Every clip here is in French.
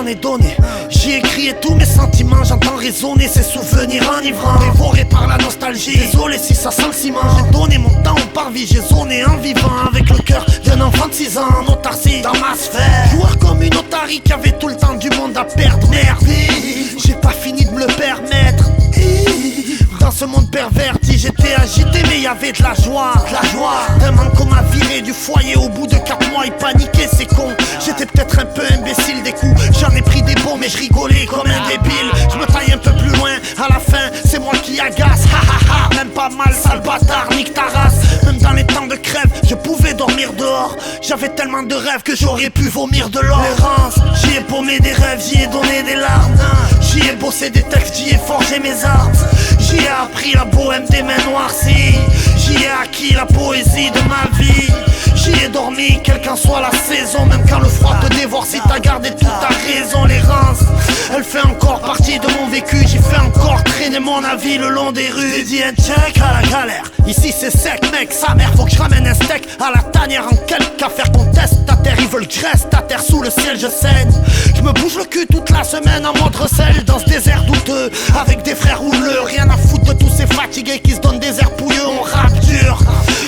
j'en ai donné. J'y ai crié tous mes sentiments, j'entends résonner ces souvenirs enivrants, dévorés par la nostalgie. Désolé si ça sent le ciment. J'ai donné mon temps au parvis, j'ai zoné en vivant avec le cœur d'un enfant de 6 ans en autarcie dans ma sphère. Joueur comme une otarie qui avait tout le temps du monde à perdre. Merde, j'ai pas fini de me le permettre. Dans ce monde perverti, j'étais agité mais y'avait de la joie. Tellement qu'on m'a viré du foyer au bout de 4 mois. Il paniquait, c'est con. J'étais peut-être un peu imbécile des coups. J'en ai pris des bons mais je rigolais comme un débile. Je me taille un peu plus loin, à la fin c'est moi qui agace. Ha ha ha, même pas mal, sale bâtard, nique ta race. Même dans les temps de crève, je pouvais dormir dehors. J'avais tellement de rêves que j'aurais pu vomir de l'or. L'errance, j'y ai paumé des rêves, j'y ai donné des larmes. J'y ai bossé des textes, j'y ai forgé mes armes. J'y ai appris la bohème des mains noircies. J'y ai acquis la poésie de ma vie. J'y ai dormi, quelle qu'en soit la saison. Même quand le froid te dévore, si t'as gardé toute ta raison. L'errance, elle fait encore partie de mon vécu. J'y fais encore traîner mon avis le long des rues. J'ai dit un check à la galère. Ici c'est sec mec, sa mère faut que je ramène un steak à la tanière. En quelque affaire qu'on teste ta terre. Ils veulent que je reste à terre sous le ciel, je saigne. Je me bouge le cul toute la semaine en mode recel. Dans ce désert douteux, avec des frères houleux. Rien à foutre de tous ces fatigués qui se donnent des airs pouilleux. On rappe dur,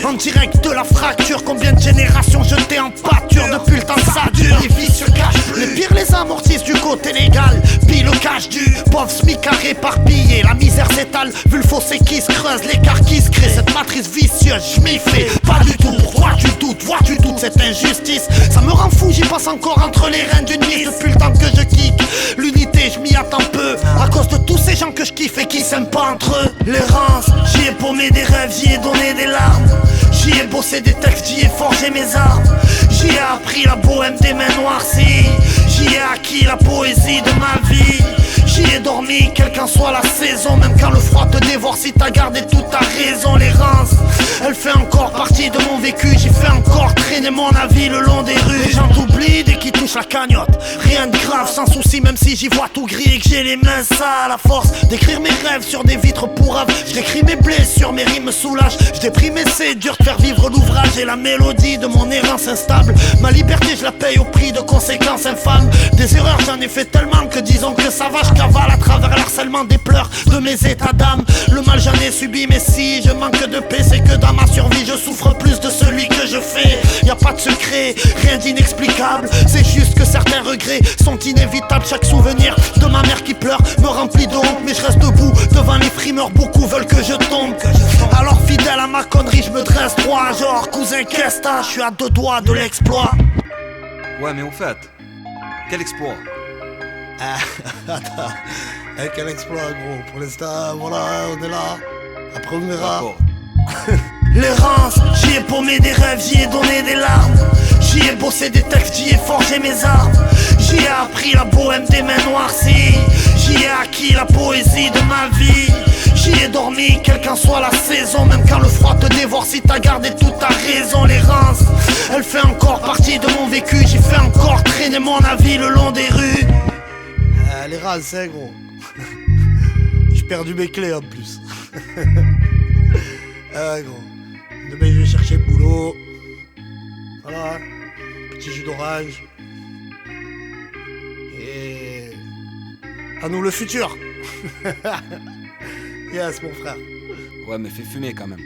en direct de la fracture. Combien de générations jetées en pâture. Depuis le temps que ça dure, les vies se cachent plus. Les pires les amortissent du côté légal. Puis le cash du pauvre smicard éparpillé. La misère s'étale, vu le fossé qui se creuse. L'écart qui se crée, cette matrice vicieuse. Je m'y fais pas du tout. Pourquoi tu doutes, vois-tu toute cette injustice? Ça me rend fou, j'y passe encore entre les reins d'une mise. Depuis le temps que je kick l'unité, je m'y attends peu. À cause de tous ces gens que je kiffe et qui s'aiment pas entre eux. L'errance, j'y ai paumé des rêves, j'y ai donné des larmes. J'y ai bossé des textes, j'y ai forgé mes armes. J'y ai appris la bohème des mains noircies. J'y ai acquis la poésie de ma vie. J'y ai dormi, quelle qu'en soit la saison. Même quand le froid te dévore, si t'as gardé toute ta raison. L'errance, elle fait encore partie de mon vécu. J'y fais encore traîner mon avis le long des rues. Les gens t'oublient dès qu'ils touchent la cagnotte. Rien de grave, sans souci, même si j'y vois tout gris et que j'ai les mains sales. À force d'écrire mes rêves sur des vitres pourraves, j'écris mes blessures, mes rimes me soulagent. Je déprime et c'est dur de faire vivre l'ouvrage et la mélodie de mon errance instable. Ma liberté je la paye au prix de conséquences infâmes. Des erreurs j'en ai fait tellement que disons que ça va. Je cavale à travers l'harcèlement des pleurs de mes états d'âme. Le mal j'en ai subi mais si je manque de paix, c'est que dans ma survie je souffre plus de celui que je fais. Y a pas de secret, rien d'inexplicable. C'est juste que certains regrets sont inévitables. Chaque souvenir de ma mère qui pleure me remplit de honte. Mais je reste debout devant les frimeurs, beaucoup veulent que je tombe. Alors fidèle à ma connerie, je me dresse droit. Genre cousin Kesta, je suis à 2 doigts de l'exploit. Ouais mais au fait, quel exploit? Attends, quel exploit gros. Pour l'instant, voilà, on est là. Après on verra. L'errance, j'y ai paumé des rêves, j'y ai donné des larmes. J'y ai bossé des textes, j'y ai forgé mes armes. J'y ai appris la bohème des mains noircies. J'y ai acquis la poésie de ma vie. J'y ai dormi, quelle qu'en soit la saison. Même quand le froid te dévore, si t'as gardé toute ta raison. L'errance, elle fait encore partie de mon vécu. J'y fais encore traîner mon avis le long des rues. L'errance, hein gros. J'ai perdu mes clés en plus. Gros. Demain je vais chercher le boulot. Voilà. Petit jus d'orange. Et à nous le futur. Yes mon frère. Ouais mais fais fumer quand même.